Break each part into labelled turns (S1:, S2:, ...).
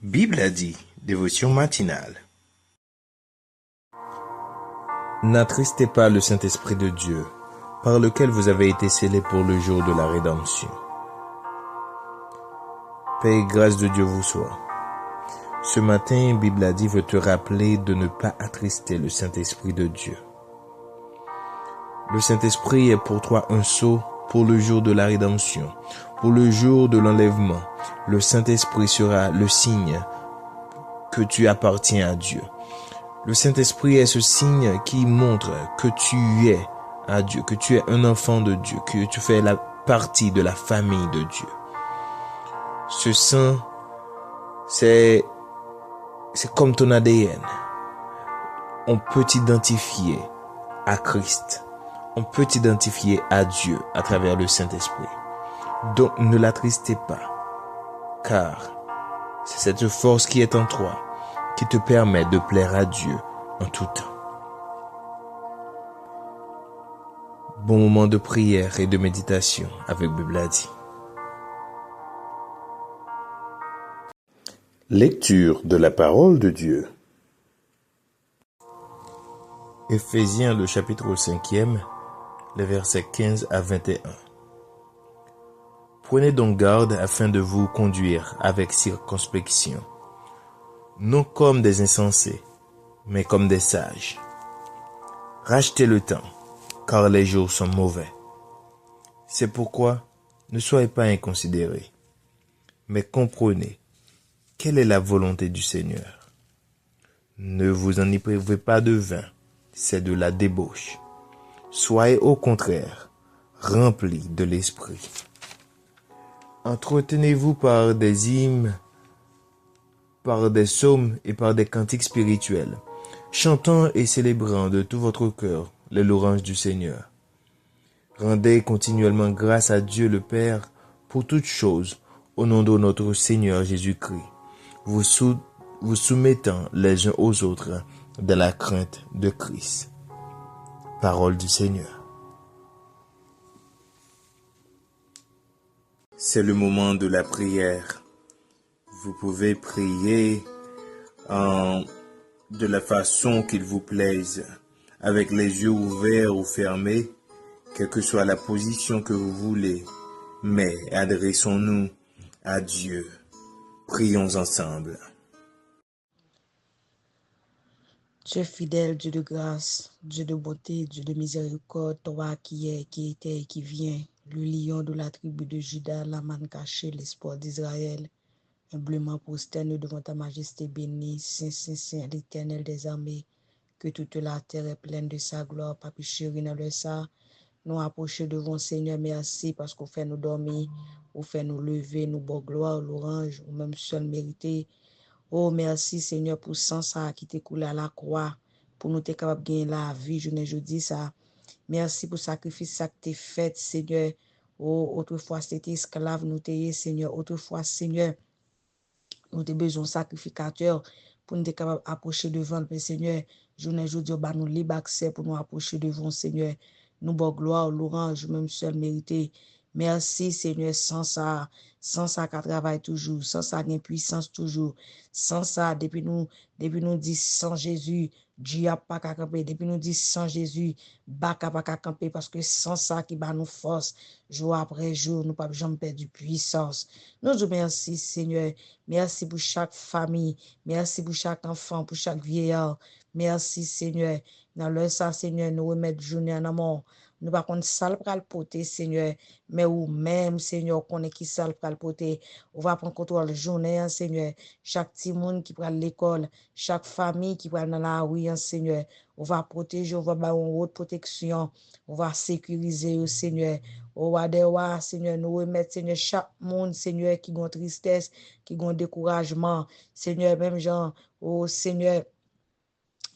S1: Bible a dit, dévotion matinale.
S2: N'attristez pas le Saint-Esprit de Dieu, par lequel vous avez été scellés pour le jour de la rédemption. Paix et grâce de Dieu vous soit. Ce matin, Bible a dit veut te rappeler de ne pas attrister le Saint-Esprit de Dieu. Le Saint-Esprit est pour toi un sceau pour le jour de la rédemption, pour le jour de l'enlèvement. Le Saint-Esprit sera le signe que tu appartiens à Dieu. Le Saint-Esprit est ce signe qui montre que tu es à Dieu, que tu es un enfant de Dieu, que tu fais la partie de la famille de Dieu. Ce sang, c'est comme ton ADN. On peut t'identifier à Christ. On peut t'identifier à Dieu à travers le Saint-Esprit. Donc ne l'attristez pas, car c'est cette force qui est en toi qui te permet de plaire à Dieu en tout temps. Bon moment de prière et de méditation avec Bible a dit.
S1: Lecture de la parole de Dieu.
S2: Éphésiens le chapitre 5e, les versets 15 à 21. Prenez donc garde afin de vous conduire avec circonspection, non comme des insensés, mais comme des sages. Rachetez le temps, car les jours sont mauvais. C'est pourquoi ne soyez pas inconsidérés, mais comprenez quelle est la volonté du Seigneur. Ne vous enivrez pas de vin, c'est de la débauche. Soyez au contraire remplis de l'esprit. Entretenez-vous par des hymnes, par des psaumes et par des cantiques spirituels, chantant et célébrant de tout votre cœur les louanges du Seigneur. Rendez continuellement grâce à Dieu le Père pour toutes choses, au nom de notre Seigneur Jésus-Christ, vous soumettant les uns aux autres dans la crainte de Christ. Parole du Seigneur.
S1: C'est le moment de la prière. Vous pouvez prier de la façon qu'il vous plaise, avec les yeux ouverts ou fermés, quelle que soit la position que vous voulez. Mais adressons-nous à Dieu. Prions ensemble.
S3: Dieu fidèle, Dieu de grâce, Dieu de beauté, Dieu de miséricorde, toi qui es, qui était et qui vient, le lion de la tribu de Juda, la manne cachée, l'espoir d'Israël, humblement prosterné devant ta majesté bénie, Saint, Saint, Saint, l'Éternel des armées, que toute la terre est pleine de sa gloire, papi chéri dans le ça, nous approcher devant Seigneur, merci parce qu'on fait nous dormir, ou fait nous lever, nous bon gloire, l'orange, ou même seul mérité. Oh, merci Seigneur pour sang ça qui t'écoule à la croix, pour nous être capable de gagner la vie, je dis ça. Merci pour le sacrifice ça que tu fait, Seigneur. Oh, autrefois c'était esclave, nous t'ayons, Seigneur. Autrefois, Seigneur, nous avons besoin de sacrificateur pour nous être capable d'approcher devant le Seigneur. Je dis, bah, nous libre accès pour nous approcher devant Seigneur. Nous, bon gloire, l'orange, même seul mérité. Merci, Seigneur, sans ça qui travaille toujours, sans ça qui puissance toujours, sans ça, depuis nous dit sans Jésus, Dieu n'a pas qu'à camper, depuis nous dit sans Jésus, Baka pas qu'à camper, parce que sans ça qui bat nous force, jour après jour, nous pas jamais perdre puissance. Nous vous merci, Seigneur, merci pour chaque famille, merci pour chaque enfant, pour chaque vieillard, merci, Seigneur, dans le ça, Seigneur, nous remettre journée en amour. Nous pas qu'on sale pral poter Seigneur, mais ou même Seigneur qu'on est qui sale pral poter. On va prendre contrôle journée Seigneur. Chaque petit monde qui prend l'école, chaque famille qui prend dans la rue Seigneur, on va protéger, on va avoir une haute protection, on va sécuriser Seigneur. On va Seigneur nous remettre Seigneur chaque monde Seigneur qui a tristesse, qui a découragement, Seigneur même gens, oh Seigneur.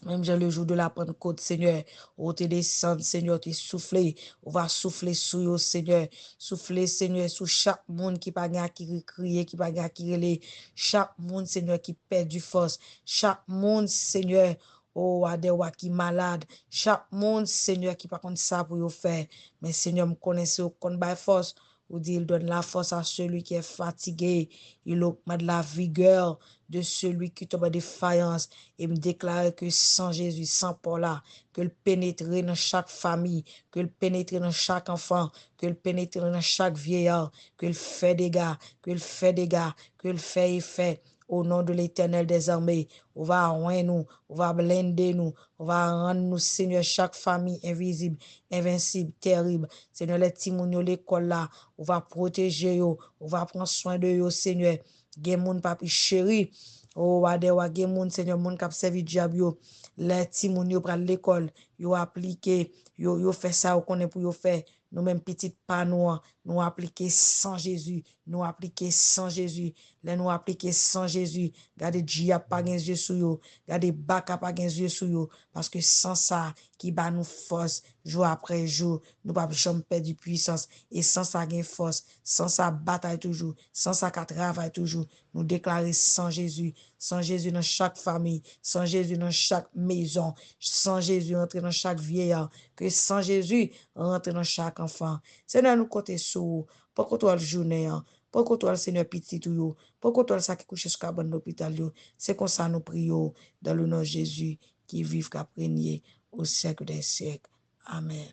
S3: Même le jour de la Pentecôte, Seigneur, on te descend, Seigneur, te souffler. On va souffler sur eux, Seigneur. Souffler, Seigneur, sur chaque monde qui pas qui crier, qui pas qui relé. Chaque monde, Seigneur, qui perd du force. Chaque monde, Seigneur, oh, adewa qui malade. Chaque monde, Seigneur, qui pas contre ça pour vous faire. Mais, Seigneur, me connaissez, qu'on by force. Ou dit, il donne la force à celui qui est fatigué. il augmente la vigueur de celui qui tombe en défaillance et me déclare que sans Jésus, sans Paul là, que le pénétrer dans chaque famille, que le pénétrer dans chaque enfant, que le pénétrer dans chaque vieillard, que le fait dégâts, que le fait dégâts, que le fait effet. Au nom de l'Éternel des armées, on va rendre nous, on va blender nous, on va rendre nous, Seigneur, chaque famille invisible, invincible, terrible. Seigneur, les timounio l'école là, on va protéger yo, on va prendre soin de yo, Seigneur. Gen moun papi chéri, oh, wade wa gen moun, Seigneur, moun kap servi diable yo. Les timounio pral l'école, yo appliqué, yo fait ça, on connaît pour yo fait. Nous même petite pas nous appliquer sans Jésus, nous appliquer sans Jésus, les nous appliquer sans Jésus. Gardez Dieu pas gen yeux sur yo, gardez Baka pas gen yeux sur yo, parce que sans ça qui bat nous force jour après jour, nous pas jamais perdre puissance et sans ça gain force, sans ça bataille toujours, sans ça travail toujours. Nous déclarer sans Jésus dans chaque famille, sans Jésus dans chaque maison, sans Jésus entrer dans chaque vieillard, que sans Jésus rentre dans chaque enfant. Seigneur, nous compter sur pour que toi le journée, pour que toi le Seigneur petit tout, pour que toi le ça qui couche sur cabane d'hôpital, c'est comme ça nous prions dans le nom de Jésus qui vive qu'à régner au siècle des siècles. Amen.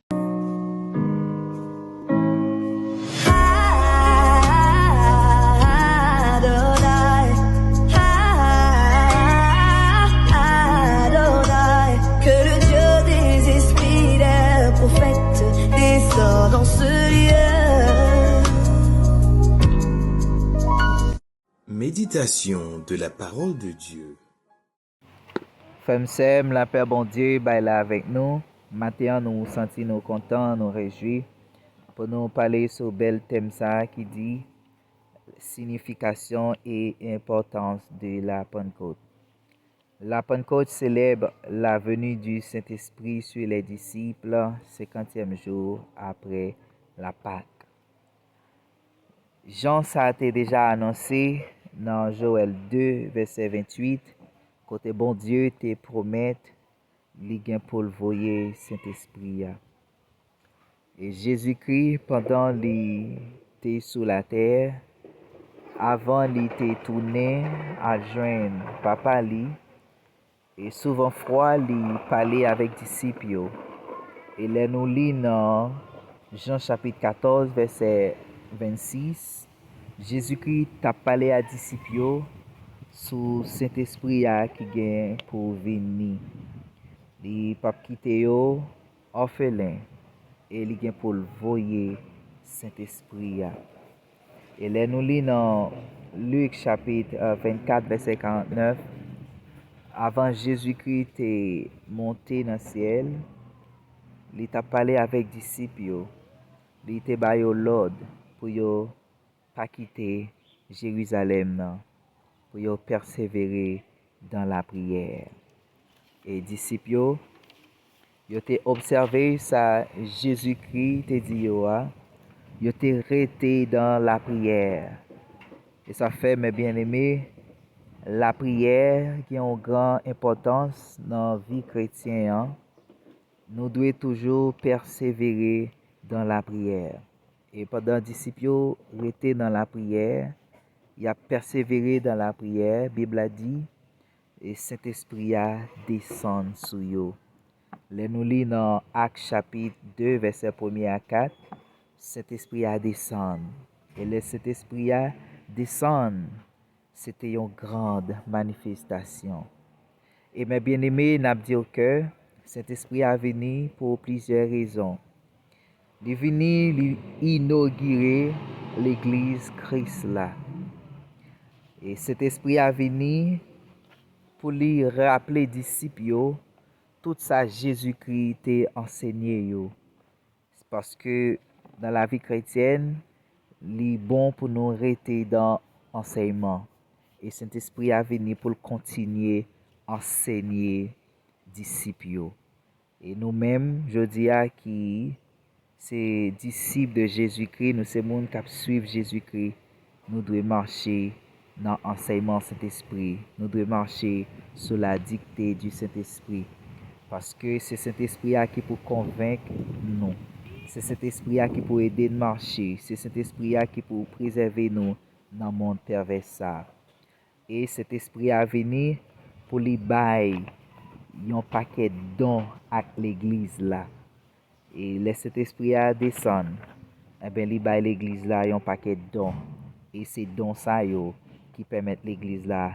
S4: Dans ce lieu.
S1: Méditation de la parole de Dieu.
S5: Femme Sem, la Père bon Dieu, là avec nous. Maintenant, nous sentons nous contents, nous réjouis pour nous parler sur bel thème ça qui dit signification et importance de la Pentecôte. La Pentecôte célèbre la venue du Saint-Esprit sur les disciples 50e jour après la Pâque. Jean ça a été déjà annoncé dans Joël 2, verset 28, côté bon Dieu te promet li gen pour voyer Saint-Esprit. Et Jésus-Christ, pendant li te sous la terre, avant li te tourné à joindre papa li, et souvent froid li parler avec disciples. Et là nous lit dans Jean chapitre 14 verset 26, Jésus-Christ t'a parlé à disciples sous Saint-Esprit qui vient pour venir. Il pas quitter yo orphelin et il vient pour voyer Saint-Esprit. Et là nous lit dans Luc chapitre 24 verset 49, avant Jésus-Christ est monté dans le ciel, il t'a parlé avec les disciples, il t'a donné l'ordre pour ne pas quitter Jérusalem, pour persévérer dans la prière. Et les disciples, ils ont observé ça, Jésus-Christ te dit, ils ont resté dans la prière. Et ça fait, mes bien-aimés, la prière qui a une grande importance dans la vie chrétienne. Nous devons toujours persévérer dans la prière. Et pendant que les disciples étaient dans la prière, ils ont persévéré dans la prière. La Bible a dit, et Saint-Esprit a descendu sur eux. Là, nous lisons dans Actes chapitre 2, verset 1 à 4, Saint-Esprit a descendu. Et le Saint-Esprit a descendu. C'était une grande manifestation. Et mes bien-aimés, nous disons que Saint-Esprit est venu pour plusieurs raisons. Il est venu inaugurer l'église Christ là. Et Saint-Esprit est venu pour lui rappeler aux disciples tout ça Jésus-Christ t'a enseigné. Parce que dans la vie chrétienne, il est bon pour nous rester dans l'enseignement. Et Saint-Esprit est venu pour continuer à enseigner disciples. Et nous-mêmes, je dis à qui c'est disciples de Jésus-Christ, nous sommes gens qui suivent Jésus-Christ, nous devons marcher dans l'enseignement Saint-Esprit. Nous devons marcher sous la dictée du Saint-Esprit. Parce que c'est Saint-Esprit qui peut convaincre nous. C'est Saint-Esprit qui peut aider à marcher. C'est Saint-Esprit qui peut préserver nous dans le monde pervers ça. Et cet esprit a venu pour lui bailler un paquet de dons à l'église là. Et laisse cet esprit à descendre. Eh bien, lui baille l'église là un paquet de dons. Et c'est dons ça yo qui permettent l'église là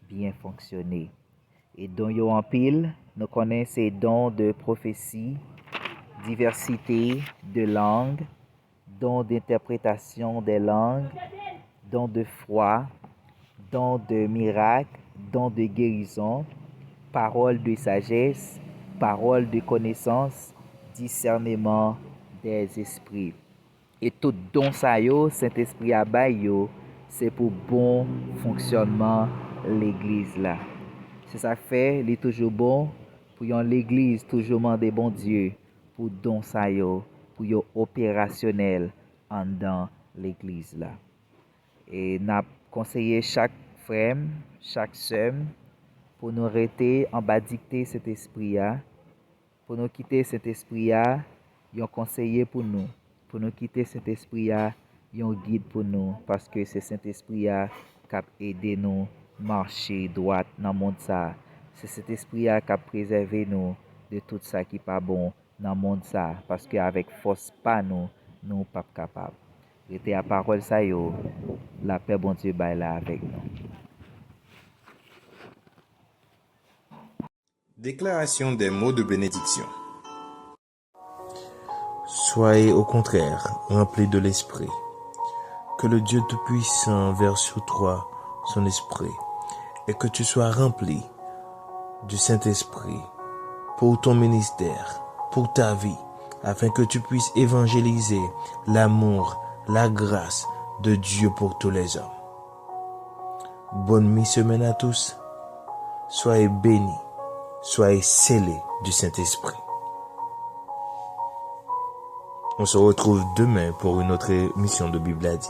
S5: bien fonctionner. Et dons yo en pile, nous connaissons ces dons de prophétie, diversité de langues, dons d'interprétation des langues, dons de foi, dons de miracles, dons de guérison, paroles de sagesse, paroles de connaissance, discernement des esprits. Et tout don ça yo, Saint-Esprit a bay yo, c'est pour bon fonctionnement l'église là. C'est ça fait, il est toujours bon pour l'église toujours demander bon Dieu pour don ça yo, pour yo opérationnel en dans l'église là. Et n'a conseillé chaque frère, chaque sœur pour nous arrêter en bas dicter cet esprit là, pour nous quitter cet esprit là, yon conseiller pour nous quitter cet esprit là, yon guide pour nous parce que c'est cet esprit là qui a aidé nous marcher droit dans le monde ça. C'est cet esprit là qui a préservé nous de tout ça qui pas bon dans le monde ça parce que avec force pas nous pas capable. Rester à parole ça yo, la paix bon Dieu bail là avec nous.
S1: Déclaration des mots de bénédiction.
S2: Soyez au contraire remplis de l'Esprit. Que le Dieu Tout-Puissant verse sur toi son Esprit et que tu sois rempli du Saint-Esprit pour ton ministère, pour ta vie, afin que tu puisses évangéliser l'amour, la grâce de Dieu pour tous les hommes. Bonne mi-semaine à tous. Soyez bénis, soyez scellés du Saint-Esprit. On se retrouve demain pour une autre émission de Bible à dit.